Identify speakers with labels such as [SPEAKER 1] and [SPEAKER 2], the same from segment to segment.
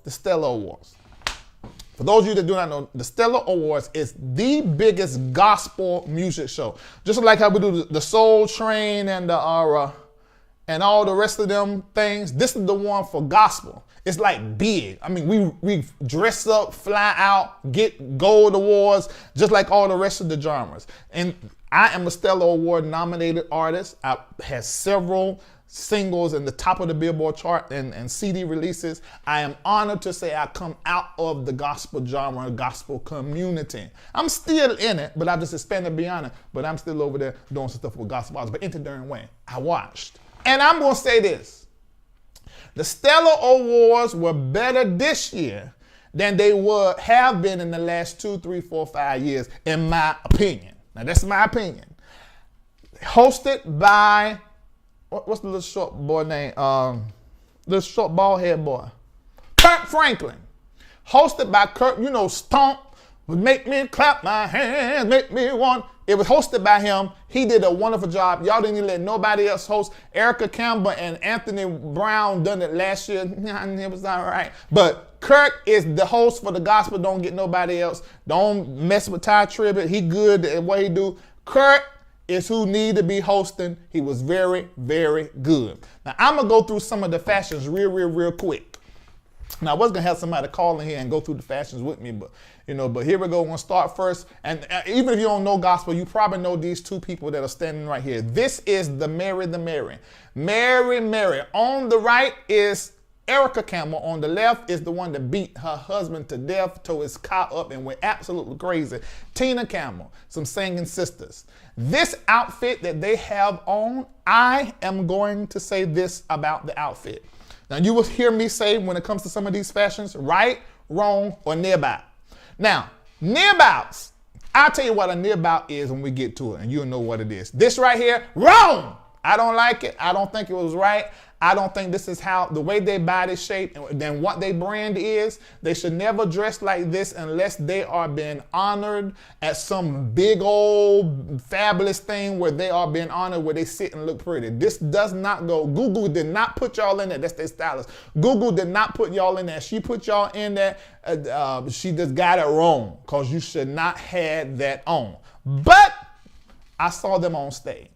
[SPEAKER 1] the Stellar Awards. For those of you that do not know, the Stellar Awards is the biggest gospel music show. Just like how we do the Soul Train and the and all the rest of them things, this is the one for gospel. It's like big. I mean, we dress up, fly out, get gold awards, just like all the rest of the genres. And I am a Stellar Award nominated artist. I had several singles in the top of the Billboard chart and CD releases. I am honored to say I come out of the gospel genre, gospel community. I'm still in it, but I just expanded beyond it. But I'm still over there doing some stuff with gospel artists. But in the during way, I watched. And I'm going to say this. The Stellar Awards were better this year than they would have been in the last 2, 3, 4, 5 years, in my opinion. Now, that's my opinion. Hosted by, what's the little short boy name? Little short bald head boy. Kirk Franklin. Hosted by Kirk, you know, Stomp, would make me clap my hands, make me want. It was hosted by him. He did a wonderful job. Y'all didn't even let nobody else host. Erica Campbell and Anthony Brown done it last year. It was all right. But Kirk is the host for the gospel. Don't get nobody else. Don't mess with Ty Tribbett. He good at what he do. Kirk is who need to be hosting. He was very, very good. Now, I'm going to go through some of the fashions real quick. Now, I was going to have somebody call in here and go through the fashions with me, but but here we go. We're going to start first. And even if you don't know gospel, you probably know these two people that are standing right here. This is the Mary. Mary. On the right is Erica Campbell. On the left is the one that beat her husband to death, tore his car up, and went absolutely crazy. Tina Campbell, some singing sisters. This outfit that they have on, I am going to say this about the outfit. Now, you will hear me say when it comes to some of these fashions, right, wrong, or nearby. Now, nearbouts, I'll tell you what a nearbout is when we get to it, and you'll know what it is. This right here, wrong. I don't like it. I don't think it was right. I don't think this is how, the way they body shape and then what their brand is, they should never dress like this unless they are being honored at some big old fabulous thing where they are being honored, where they sit and look pretty. This does not go. Google did not put y'all in there. That's their stylist. Google did not put y'all in there. She put y'all in there. She just got it wrong because you should not have that on. But I saw them on stage.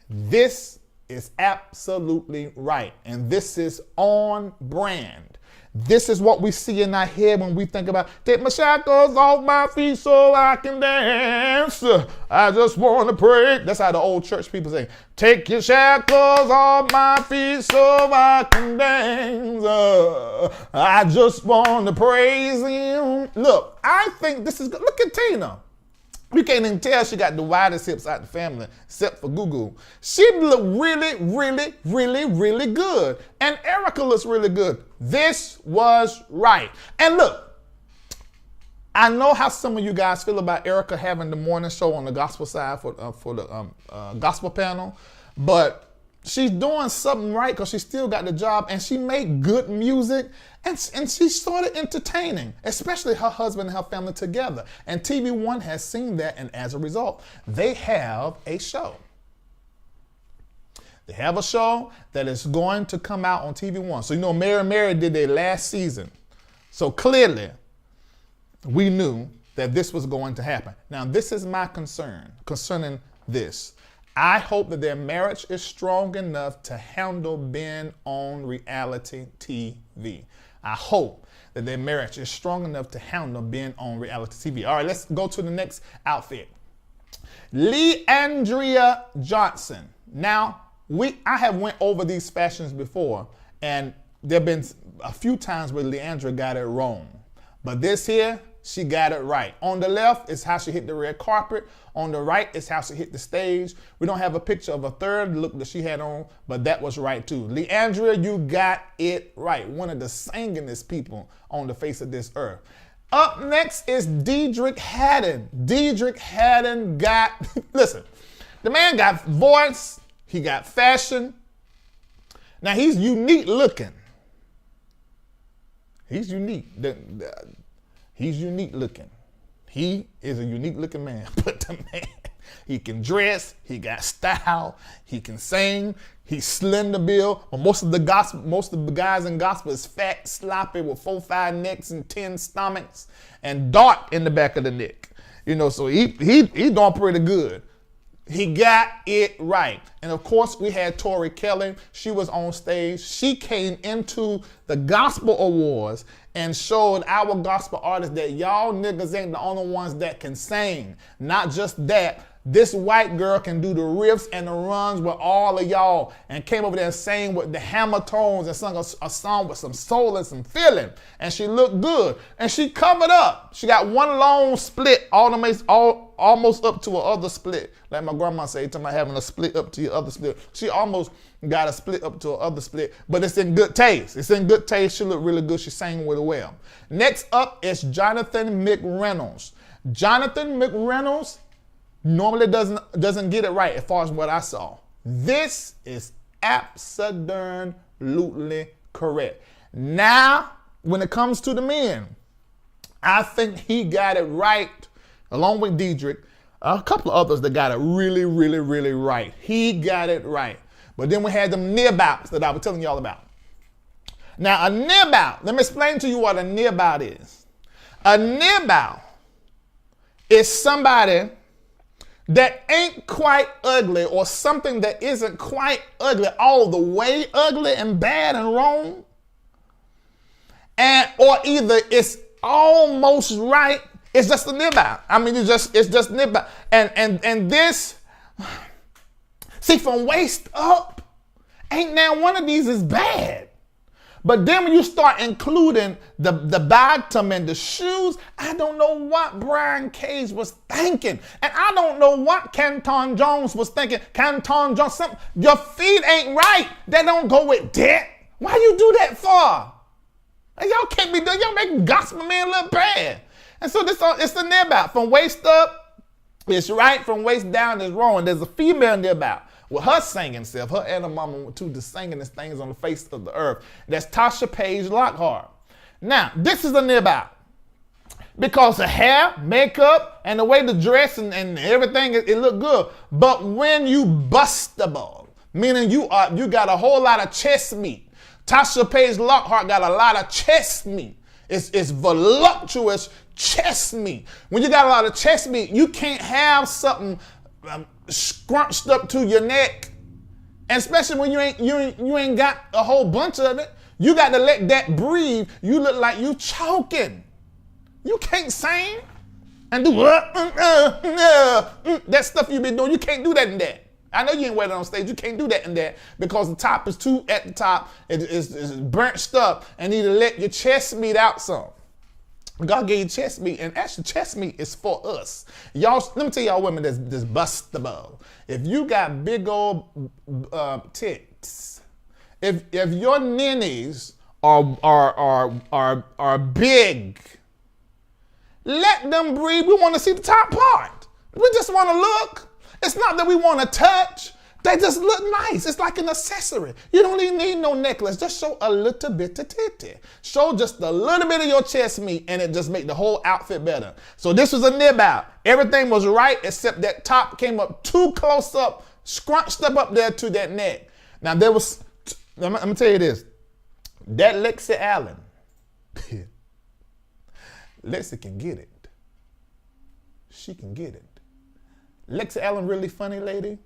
[SPEAKER 1] This is absolutely right. And this is on brand. This is what we see in our head when we think about, take my shackles off my feet so I can dance. I just want to pray. That's how the old church people say, take your shackles off my feet so I can dance. I just want to praise him. Look, I think this is good. Look at Tina. You can't even tell she got the widest hips out the family, except for Gugu. She look really good. And Erica looks really good. This was right. And look, I know how some of you guys feel about Erica having the morning show on the gospel side for the gospel panel, but she's doing something right because she still got the job and she made good music and she's sort of entertaining, especially her husband and her family together. And TV One has seen that, and as a result, they have a show. They have a show that is going to come out on TV One. So Mary did their last season. So clearly, we knew that this was going to happen. Now, this is my concern concerning this. I hope that their marriage is strong enough to handle being on reality TV. I hope that their marriage is strong enough to handle being on reality TV. All right, let's go to the next outfit. Leandria Johnson. Now, I have went over these fashions before, and there have been a few times where Leandra got it wrong. But this here, she got it right. On the left is how she hit the red carpet. On the right is how she hit the stage. We don't have a picture of a third look that she had on, but that was right too. Leandria, you got it right. One of the singingest people on the face of this earth. Up next is Diedrich Haddon. Diedrich Haddon got, listen, the man got voice, he got fashion. Now he's unique looking. He's unique. He's unique looking. He is a unique looking man, but the man, He can dress, he got style, he can sing, he's slender build. But most of the guys in gospel is fat, sloppy with 4-5 necks and 10 stomachs and dark in the back of the neck. You know, so he doing pretty good. He got it right. And of course, we had Tori Kelly. She was on stage. She came into the Gospel Awards and showed our gospel artists that y'all niggas ain't the only ones that can sing. Not just that, this white girl can do the riffs and the runs with all of y'all, and came over there and sang with the hammer tones and sung a song with some soul and some feeling. And she looked good. And she covered up. She got one long split almost up to her other split. Like my grandma said, talking about having a split up to your other split. She almost got a split up to her other split, but it's in good taste. It's in good taste. She looked really good. She sang really well. Next up is Jonathan McReynolds. Jonathan McReynolds normally doesn't get it right as far as what I saw. This is absolutely correct. Now, when it comes to the men, I think he got it right, along with Diedrich. A couple of others that got it really, really, really right. He got it right. But then we had them near bouts that I was telling y'all about. Now, a near bout, let me explain to you what a near bout is. A near bout is somebody that ain't quite ugly, or something that isn't quite ugly, all the way ugly and bad and wrong. Or either it's almost right, it's just a nib out. I mean, it's just nib out. And this, see, from waist up, ain't now one of these is bad. But then when you start including the bottom and the shoes, I don't know what Brian Cage was thinking. And I don't know what Canton Jones was thinking. Canton Jones, your feet ain't right. They don't go with that. Why you do that for? Y'all can't be doing, y'all making gospel men look bad. And so it's a nib out. From waist up, it's right. From waist down, it's wrong. There's a female nib out. With her singing self, her and her mama were two of the singingest things on the face of the earth. That's Tasha Page Lockhart. Now, this is a nib out. Because the hair, makeup, and the way the dress and everything, it look good. But when you bustable, meaning you got a whole lot of chest meat. Tasha Page Lockhart got a lot of chest meat. It's voluptuous chest meat. When you got a lot of chest meat, you can't have something scrunched up to your neck, and especially when you ain't got a whole bunch of it. You got to let that breathe. You look like you choking. You can't sing and do that stuff you been doing. You can't do that in that. I know you ain't wearing it on stage. You can't do that in that because the top is too at the top. It's burnt up, and need to let your chest meat out some. God gave you chest meat, and actually chest meat is for us. Y'all, let me tell y'all women that's bustable. If you got big old tits, if your ninnies are big, let them breathe. We want to see the top part. We just want to look. It's not that we want to touch. They just look nice. It's like an accessory. You don't even need no necklace. Just show a little bit of titty. Show just a little bit of your chest meat, and it just make the whole outfit better. So this was a nib out. Everything was right except that top came up too close up, scrunched up there to that neck. Now there was, let me tell you this. That Lexi Allen, Lexi can get it. She can get it. Lexi Allen, really funny lady.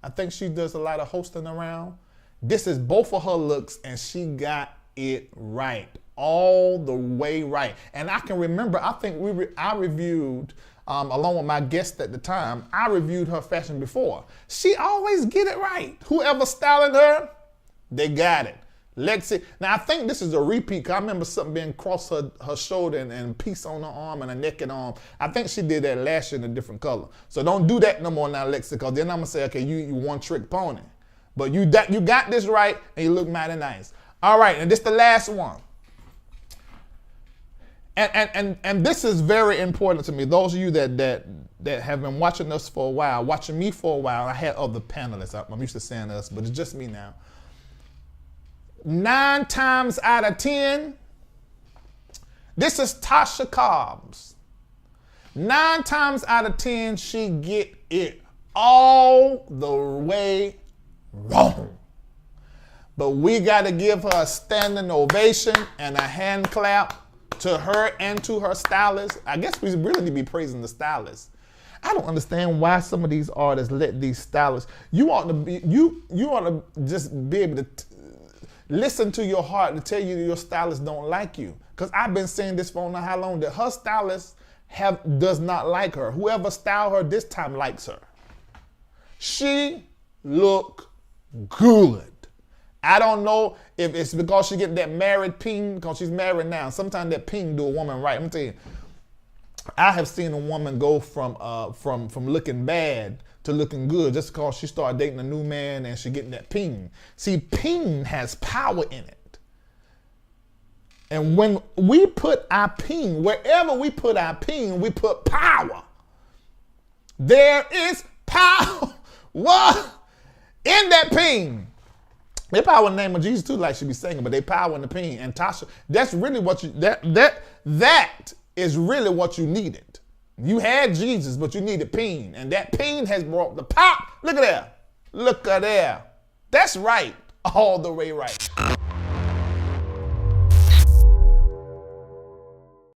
[SPEAKER 1] I think she does a lot of hosting around. This is both of her looks, and she got it right. All the way right. And I can remember, I think I reviewed, along with my guest at the time, I reviewed her fashion before. She always get it right. Whoever styling her, they got it. Lexi, now I think this is a repeat, because I remember something being across her shoulder and a piece on her arm and a naked arm. I think she did that last year in a different color. So don't do that no more now, Lexi, because then I'm going to say, okay, you one trick pony. But you got this right, and you look mighty nice. All right, and this the last one. And this is very important to me. Those of you that have been watching us for a while, watching me for a while, I had other panelists. I'm used to saying us, but it's just me now. 9 times out of 10, this is Tasha Cobbs. 9 times out of 10, she get it all the way wrong. But we got to give her a standing ovation and a hand clap to her and to her stylist. I guess we really need to be praising the stylist. I don't understand why some of these artists let these stylists. You ought to just be able to listen to your heart to tell you that your stylist don't like you. Because I've been saying this for how long, that her stylist does not like her. Whoever styled her this time likes her. She look good. I don't know if it's because she get that married ping, because she's married now. Sometimes that ping do a woman right. I'm telling you, I have seen a woman go from looking bad to looking good just because she started dating a new man and she getting that ping. See, ping has power in it. And when we put our ping, wherever we put our ping, we put power. There is power. What? In that ping. They power in the name of Jesus too, like she be singing, but they power in the ping. And Tasha, that's really what you, that is really what you needed. You had Jesus, but you needed ping. And that ping has brought the pop. Look at there. Look at there. That's right. All the way right.